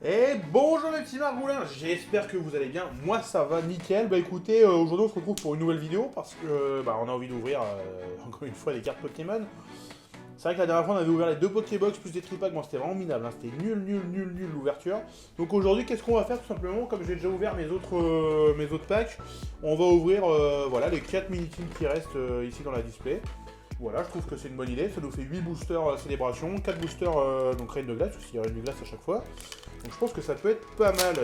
Et bonjour mes petits margoulins, j'espère que vous allez bien, moi ça va nickel. Bah écoutez, aujourd'hui on se retrouve pour une nouvelle vidéo parce que on a envie d'ouvrir encore une fois des cartes Pokémon. C'est vrai que la dernière fois on avait ouvert les deux Pokébox plus des tripacks, bon c'était vraiment minable, hein. C'était nul l'ouverture. Donc aujourd'hui qu'est-ce qu'on va faire tout simplement, comme j'ai déjà ouvert mes autres packs, on va ouvrir voilà, les 4 mini-teams qui restent ici dans la display. Voilà, je trouve que c'est une bonne idée, ça nous fait 8 boosters célébration, 4 boosters donc Reine de Glace, parce qu'il y a Reine de Glace à chaque fois. Donc je pense que ça peut être pas mal.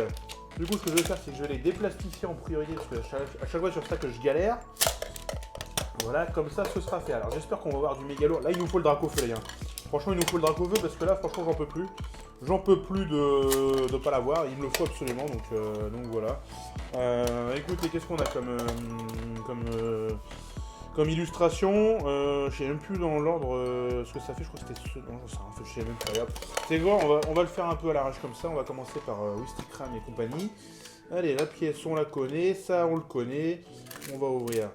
Du coup ce que je vais faire c'est que je vais les déplastifier en priorité, parce que à chaque fois sur ça que je galère. Voilà, comme ça ce sera fait. Alors j'espère qu'on va avoir du méga lourd. Là il nous faut le Dracofeu les gars. Franchement il nous faut le Dracofeu parce que là franchement j'en peux plus. J'en peux plus de pas l'avoir, il me le faut absolument, donc voilà. Écoutez, qu'est-ce qu'on a comme illustration, je sais même plus dans l'ordre ce que ça fait, je crois que c'était ce... Non, je sais même pas, regarde. C'est bon, on va le faire un peu à l'arrache comme ça, on va commencer par Wistikram et compagnie. Allez, la pièce on la connaît, ça on le connaît. On va ouvrir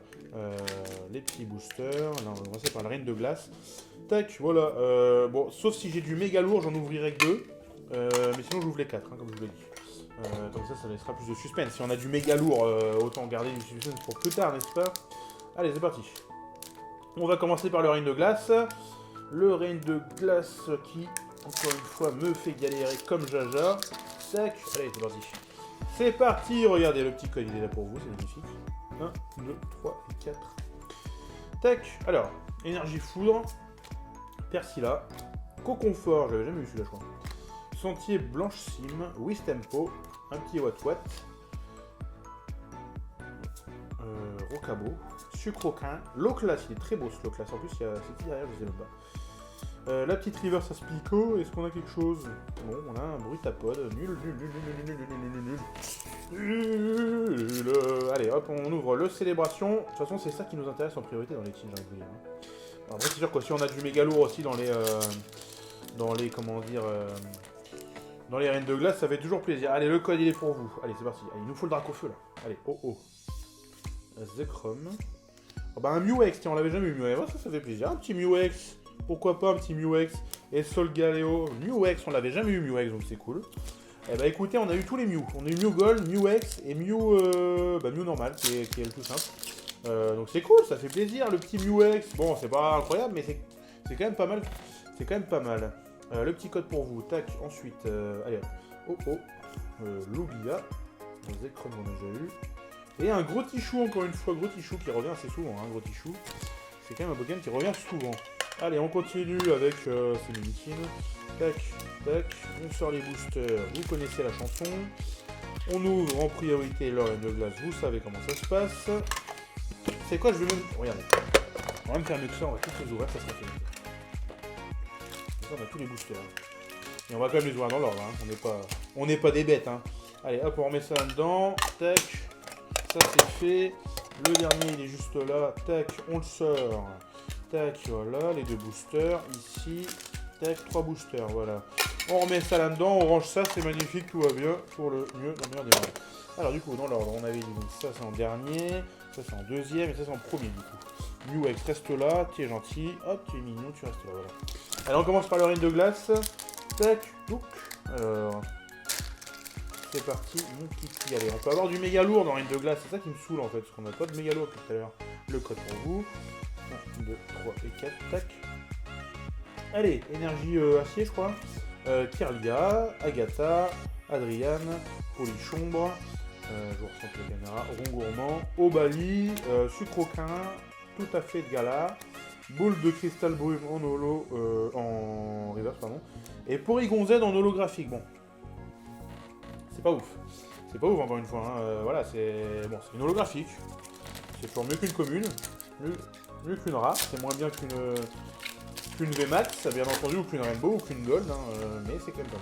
les petits boosters, là on va commencer par la Reine de Glace. Tac, voilà, bon, sauf si j'ai du méga lourd, j'en ouvrirai que 2. Mais sinon j'ouvre les 4, hein, comme je vous l'ai dit. Comme ça laissera plus de suspense. Si on a du méga lourd, autant garder du suspense pour plus tard, n'est-ce pas? Allez, c'est parti. On va commencer par le Reine de Glace. Le Reine de Glace qui, encore une fois, me fait galérer comme Jaja. Tac, allez, c'est parti. C'est parti, regardez, le petit code, il est là pour vous, c'est magnifique. 1, 2, 3 et 4. Tac, alors, Énergie Foudre, Persilla, Coconfort, j'avais jamais vu celui-là, je crois. Sentier Blanche Cime, Wistempo, un petit Watt-Watt, Rocabo, Sucroquin, Loclas, il est très beau ce Loclas, en plus il y a c'est qui derrière, je sais même pas. La petite Reverse Aspico, est-ce qu'on a quelque chose? Bon, on a un Brutapod, nul. Allez hop, on ouvre le Célébration, de toute façon c'est ça qui nous intéresse en priorité dans les teams, j'ai envie de vous dire. Alors, après c'est sûr que si on a du méga lourd aussi dans les comment dire... dans les Reines de Glace, ça fait toujours plaisir. Allez, le code il est pour vous. Allez, c'est parti. Allez, il nous faut le Dracofeu là. Allez, oh. Zekrom. Oh, bah un Mewex, tiens, on l'avait jamais eu Mewex. Oh, ça fait plaisir. Un petit Mewex. Pourquoi pas un petit Mewex. Et Solgaleo. Mewex, on l'avait jamais eu Mewex, donc c'est cool. Eh bah écoutez, on a eu tous les Mew. On a eu Mew Gold, Mewex et Mew normal, qui est le tout simple. Donc c'est cool, ça fait plaisir. Le petit Mewex. Bon, c'est pas incroyable, mais c'est quand même pas mal. C'est quand même pas mal. Le petit code pour vous, tac, ensuite, allez, Lugia, Zekrom on a déjà eu, et un gros Tichou encore une fois, gros Tichou qui revient assez souvent, hein, gros Tichou, c'est quand même un Pokémon qui revient souvent. Allez, on continue avec ces mini-teams, tac, on sort les boosters, vous connaissez la chanson, on ouvre en priorité l'or de glace, vous savez comment ça se passe. C'est quoi, je vais même, regardez, on va même faire mieux que ça, on va tous les ouvrir, ça sera fait. On a tous les boosters. Et on va quand même les ouvrir dans l'ordre, hein. On n'est pas des bêtes, hein. Allez, hop, on remet ça là-dedans. Tac. Ça, c'est fait. Le dernier, il est juste là. Tac, on le sort. Tac, voilà, les deux boosters. Ici. Tac, 3 boosters, voilà. On remet ça là-dedans, on range ça, c'est magnifique, tout va bien. Pour le mieux, dans le meilleur des mondes. Alors, du coup, dans l'ordre, on avait dit ça, c'est en dernier. Ça, c'est en deuxième. Et ça, c'est en premier, du coup. Mewex, reste là. Tu es gentil. Hop, tu es mignon, tu restes là, voilà. Alors on commence par le Reine de Glace. Tac, touc. Alors, c'est parti, mon kiki. Allez, on peut avoir du méga lourd dans Reine de Glace. C'est ça qui me saoule en fait, parce qu'on n'a pas de méga lourd tout à l'heure. Le code pour vous. 1, 2, 3 et 4. Tac. Allez, énergie acier, je crois. Kirlia, Agatha, Adriane, Polichombre. Je vous ressens la caméra. Rongourmand, Obali, Sucroquin, tout à fait de gala. Boule de cristal brume en en reverse, pardon. Et Porygon Z en holographique. Bon. C'est pas ouf. C'est pas ouf encore une fois. Hein. Voilà, c'est. Bon, c'est une holographique. C'est toujours mieux qu'une commune. Mieux qu'une rare. C'est moins bien qu'une VMAX, bien entendu, ou qu'une Rainbow, ou qu'une Gold. Hein, mais c'est quand même pas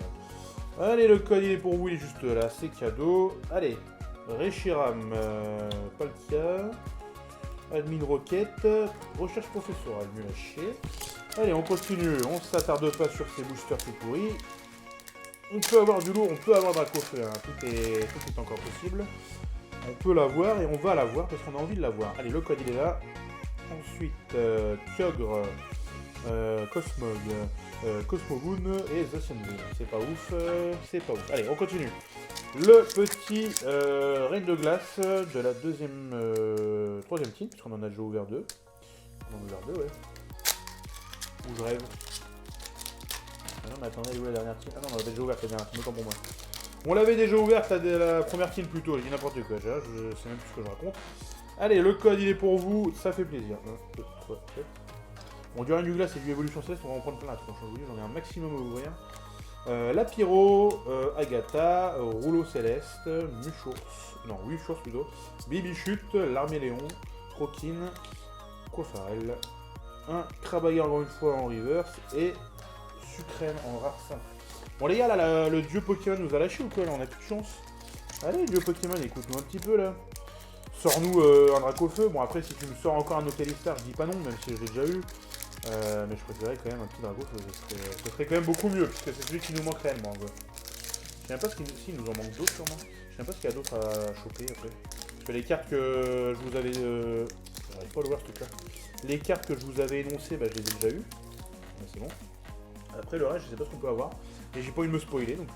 mal. Allez, le code il est pour vous, il est juste là. C'est cadeau. Allez. Reshiram, Palkia. Admin Rocket, recherche professorale, mieux à chier. Allez, on continue, on s'attarde pas sur ces boosters tout pourris. On peut avoir du lourd, on peut avoir Dracofeu, hein. Tout est encore possible. On peut l'avoir et on va l'avoir parce qu'on a envie de l'avoir. Allez, le code il est là. Ensuite, Kyogre, Cosmog, Cosmogoon et The Sunbeam. C'est pas ouf, c'est pas ouf. Allez, on continue. Le petit Reine de glace de la troisième team, puisqu'on en a déjà ouvert deux. On en a ouvert deux, ouais. Ou je rêve. Ah non, mais attendez, où est la dernière team? Ah non, on l'avait déjà ouverte la dernière team, autant pour moi. On l'avait déjà ouverte la première team plutôt, j'ai dit n'importe quoi, je sais même plus ce que je raconte. Allez, le code il est pour vous, ça fait plaisir. 1, 2, 3, 4. Bon, du Reine de glace et du Evolution Céleste, on va en prendre plein la tronche, j'en ai un maximum à ouvrir. La Pyro, Agatha, Rouleau Céleste, Wuchours plutôt, Bibichute, l'Armée Léon, Croquine, Cofarel, un Crabailleur encore une fois en reverse et Sucrène en rare simple. Bon les gars, là, le dieu Pokémon nous a lâché ou quoi là? On a plus de chance. Allez, dieu Pokémon, écoute-nous un petit peu là. Sors-nous un Dracofeu. Bon après, si tu me sors encore un Octalistar, je dis pas non, même si je l'ai déjà eu. Mais je préférerais quand même un petit Dracofeu, ce serait quand même beaucoup mieux, puisque c'est celui qui nous manque réellement. Je sais même pas s'il nous en manque d'autres sûrement. Je sais même pas ce qu'il y a d'autre à choper après. Parce que les cartes que je vous avais... J'arrive pas à le voir ce truc là. Les cartes que je vous avais énoncées, bah, je les ai déjà eues. C'est bon. Après le reste, je sais pas ce qu'on peut avoir. Et j'ai pas envie de me spoiler, donc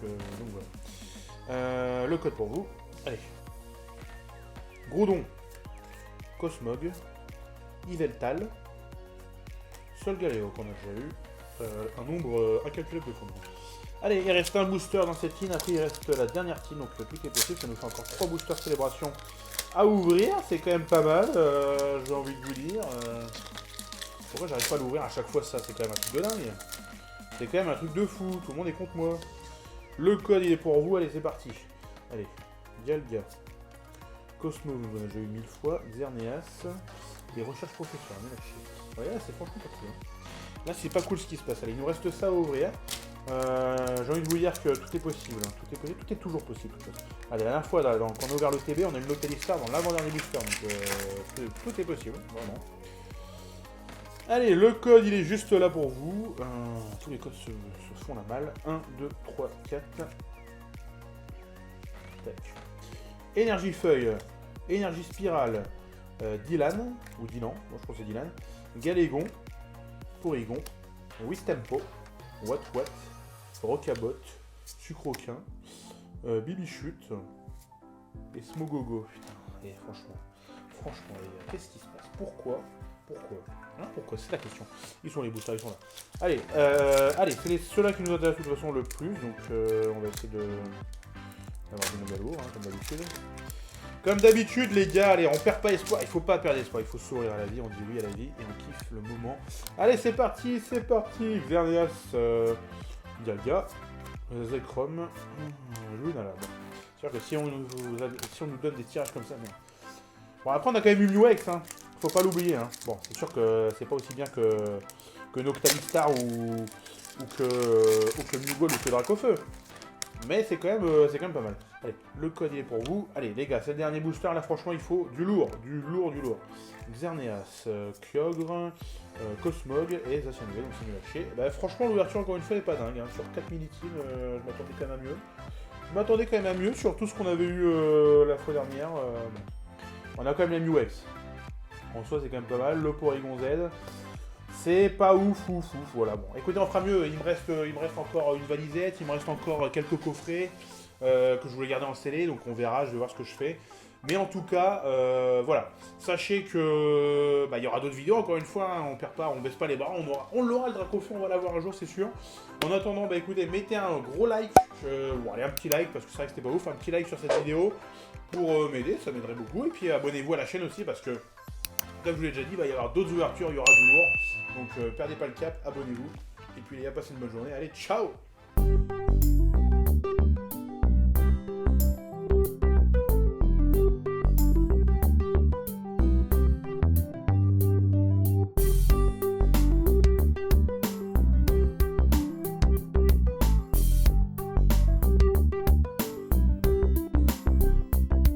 voilà. Le code pour vous. Allez. Groudon. Cosmog. Yveltal. Solgaleo qu'on a déjà eu, un nombre incalculable de fois. Allez, il reste un booster dans cette team, après il reste la dernière team, donc tout est possible, ça nous fait encore 3 boosters célébration à ouvrir, c'est quand même pas mal, j'ai envie de vous dire. Pourquoi j'arrive pas à l'ouvrir à chaque fois ça, c'est quand même un truc de dingue. C'est quand même un truc de fou, tout le monde est contre moi. Le code il est pour vous, allez c'est parti. Allez, Dialga, Cosmo, on en a déjà eu 1000 fois, Xerneas, et recherche professionnelle, mais lâché. Ouais, là c'est franchement pas cool. Là c'est pas cool ce qui se passe. Allez, il nous reste ça à ouvrir. J'ai envie de vous dire que tout est possible. Tout est toujours possible. Allez, la dernière fois, quand on a ouvert le TB, on a eu le Octalistar dans l'avant-dernier booster. Donc tout est possible, vraiment. Allez, le code il est juste là pour vous. Tous les codes se font la malle. 1, 2, 3, 4. Tac. Énergie feuille. Énergie spirale. Dylan, ou Dylan, moi je pense que c'est Dylan. Galégon, Porygon, Wistempo, What, Rocabot, Sucroquin, Bibichute et Smogogo. Putain, et franchement, les gars, qu'est-ce qui se passe? Pourquoi? Pourquoi? C'est la question. Ils sont les boosters, ils sont là. Allez, c'est ceux-là qui nous intéressent de toute façon le plus, donc on va essayer d'avoir des méga lourds, hein, comme d'habitude. Comme d'habitude, les gars, allez, on perd pas espoir. Il faut pas perdre espoir, il faut sourire à la vie. On dit oui à la vie et on kiffe le moment. Allez, c'est parti. Xerneas, Dialga, Zekrom, Lunala. C'est sûr que si on nous donne des tirages comme ça, non. Bon, après, on a quand même eu Mewex, hein. Faut pas l'oublier, hein. Bon, c'est sûr que c'est pas aussi bien que Noctalistar ou que Mugol ou que Dracofeu. Mais c'est quand même pas mal. Allez, le code il est pour vous. Allez les gars, c'est le dernier booster là, franchement il faut du lourd. Xerneas, Kyogre, Cosmog et Zacianvel, donc c'est nul à chier. Bah franchement l'ouverture encore une fois n'est pas dingue, hein. Sur 4 mini-teams, je m'attendais quand même à mieux. Je m'attendais quand même à mieux sur tout ce qu'on avait eu la fois dernière. On a quand même les Mewex. En soi c'est quand même pas mal. Le Porygon Z. C'est pas ouf, voilà, bon, écoutez, on fera mieux, il me reste encore une valisette, il me reste encore quelques coffrets que je voulais garder en scellé, donc on verra, je vais voir ce que je fais. Mais en tout cas, voilà, sachez que il y aura d'autres vidéos, encore une fois, hein, on perd pas, on baisse pas les bras, on l'aura le Dracofeu, on va l'avoir un jour, c'est sûr. En attendant, écoutez, mettez un gros like, bon allez, un petit like, parce que c'est vrai que c'était pas ouf, un petit like sur cette vidéo pour m'aider, ça m'aiderait beaucoup, et puis abonnez-vous à la chaîne aussi, parce que, comme je vous l'ai déjà dit, il va y avoir d'autres ouvertures, il y aura du lourd. Donc perdez pas le cap, abonnez-vous. Et puis les gars, passez une bonne journée. Allez, ciao!